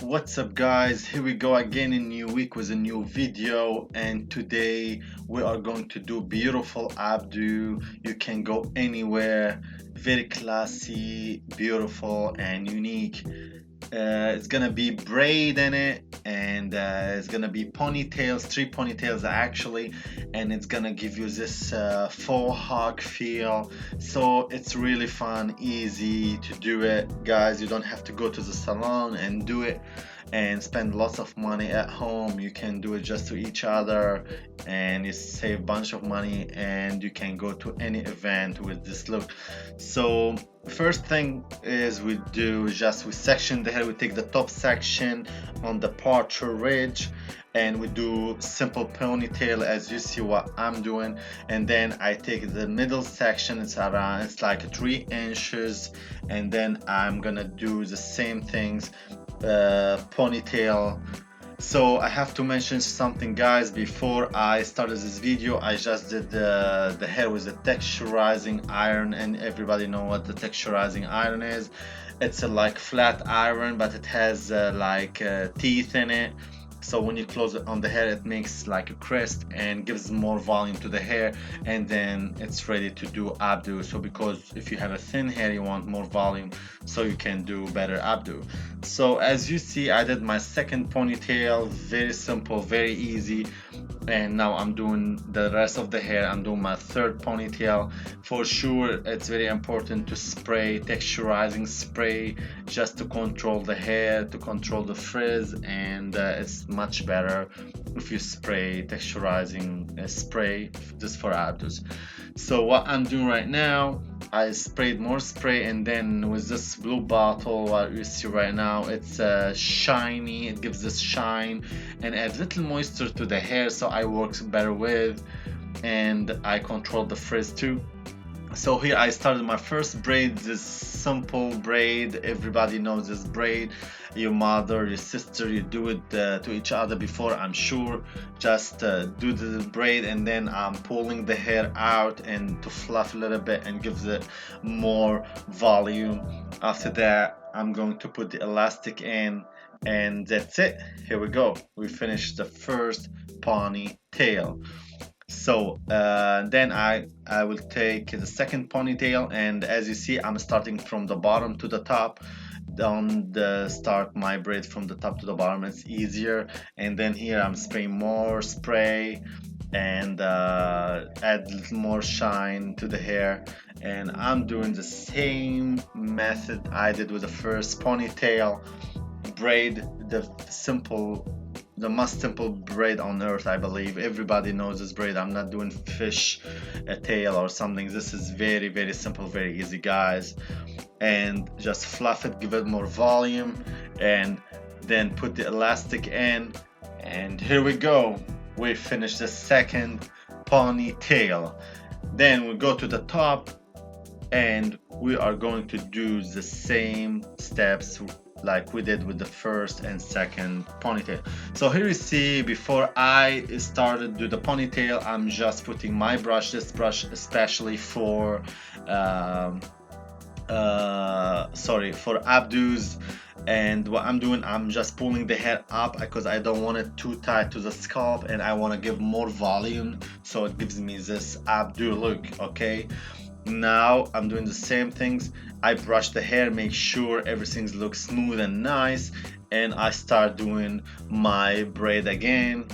What's up guys, here we go again in new week with a new video, and today we are going to do beautiful updo. You can go anywhere, very classy, beautiful and unique. It's gonna be braid in it, and it's gonna be ponytails, three ponytails actually, and it's gonna give you this faux hug feel. So it's really fun, easy to do it, guys. You don't have to go to the salon and do it and spend lots of money at home. You can do it just to each other, and you save a bunch of money, and you can go to any event with this look. So first thing is we section the hair. We take the top section on the parter ridge and we do simple ponytail as you see what I'm doing, and then I take the middle section. It's like 3 inches, and then I'm gonna do the same things, ponytail. So I have to mention something, guys. Before I started this video, I just did the hair with a texturizing iron, and everybody know what the texturizing iron is. It's a like flat iron, but it has teeth in it. So when you close it on the hair, it makes like a crest and gives more volume to the hair, and then it's ready to do updo. So because if you have a thin hair, you want more volume, so you can do better updo. So as you see, I did my second ponytail, very simple, very easy, and now I'm doing the rest of the hair. I'm doing my third ponytail. For sure, it's very important to spray texturizing spray just to control the hair, to control the frizz, and it's much better if you spray texturizing spray just for updos. So what I'm doing right now, I sprayed more spray, and then with this blue bottle, what you see right now, it's shiny. It gives this shine and adds little moisture to the hair, so I work better with, and I control the frizz too. So here I started my first braid, this simple braid. Everybody knows this braid. Your mother, your sister, you do it to each other before, I'm sure. Just do the braid, and then I'm pulling the hair out and to fluff a little bit and gives it more volume. After that, I'm going to put the elastic in, and that's it. Here we go. We finished the first ponytail. So then I will take the second ponytail, and as you see, I'm starting from the bottom to the top. Don't start my braid from the top to the bottom, it's easier. And then here I'm spraying more spray and add a little more shine to the hair, and I'm doing the same method I did with the first ponytail. Braid the most simple braid on earth. I believe everybody knows this braid. I'm not doing fish tail or something. This is very, very simple, very easy, guys. And just fluff it, give it more volume, and then put the elastic in, and here we go. We finished the second ponytail. Then we go to the top, and we are going to do the same steps like we did with the first and second ponytail. So here you see, before I started do the ponytail, I'm just putting my brush, this brush especially for for updos. And what I'm doing, I'm just pulling the hair up because I don't want it too tight to the scalp, and I want to give more volume, so it gives me this updo look. Okay, now I'm doing the same things. I brush the hair, make sure everything looks smooth and nice, and I start doing my braid again.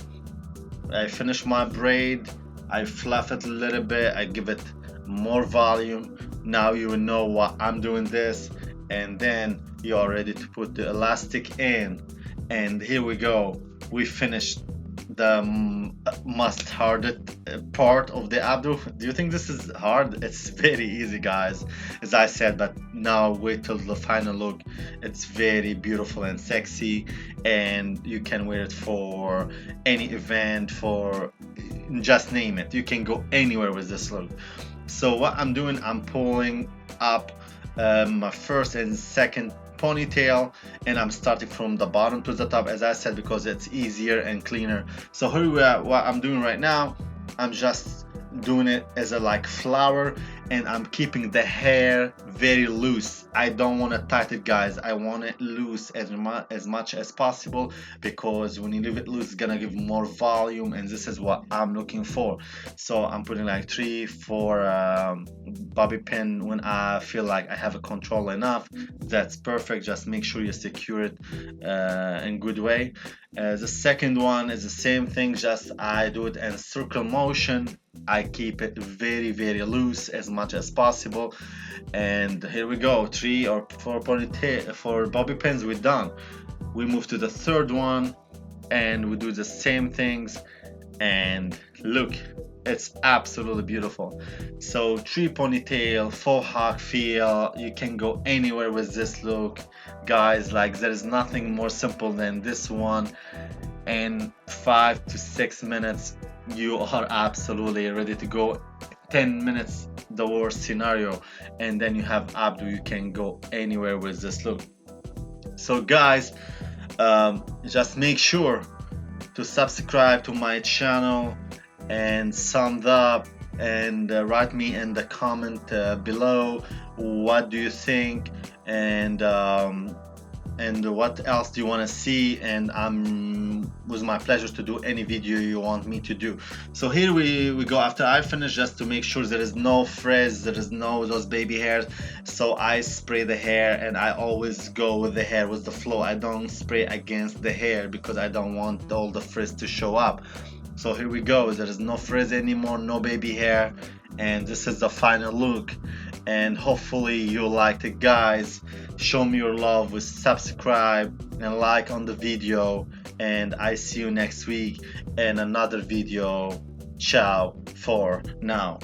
I finish my braid, I fluff it a little bit, I give it more volume. Now you know what I'm doing this, and then you are ready to put the elastic in, and here we go. We finished the most hardest part of the updo. Do you think this is hard? It's very easy, guys, as I said, but now wait till the final look. It's very beautiful and sexy, and you can wear it for any event, for just name it. You can go anywhere with this look. So what I'm doing, I'm pulling up my first and second ponytail, and I'm starting from the bottom to the top, as I said, because it's easier and cleaner. So here we are. What I'm doing right now, I'm just doing it as a like flower, and I'm keeping the hair very loose. I don't want to tighten it, guys. I want it loose as much as possible, because when you leave it loose, it's gonna give more volume, and this is what I'm looking for. So I'm putting like 3 4 bobby pin when I feel like I have a control enough. That's perfect. Just make sure you secure it in good way. The second one is the same thing, just I do it in circle motion. I keep it very loose as much as possible. And here we go, 3 or 4 ponytail for bobby pins, we're done. We move to the third one and we do the same things, and look, it's absolutely beautiful. So 3 ponytail, faux hawk feel. You can go anywhere with this look, guys. Like, there is nothing more simple than this one. In 5 to 6 minutes you are absolutely ready to go. 10 minutes the worst scenario, and then you have Updo. You can go anywhere with this look. So guys, just make sure to subscribe to my channel and thumbs up, and write me in the comment below what do you think, and what else do you want to see, and was my pleasure to do any video you want me to do. So here we go. After I finish, just to make sure there is no frizz, there is no those baby hairs, so I spray the hair, and I always go with the hair with the flow. I don't spray against the hair because I don't want all the frizz to show up. So here we go, there is no frizz anymore, no baby hair, and this is the final look. And hopefully you liked it, guys. Show me your love with subscribe and like on the video, and I see you next week in another video. Ciao for now.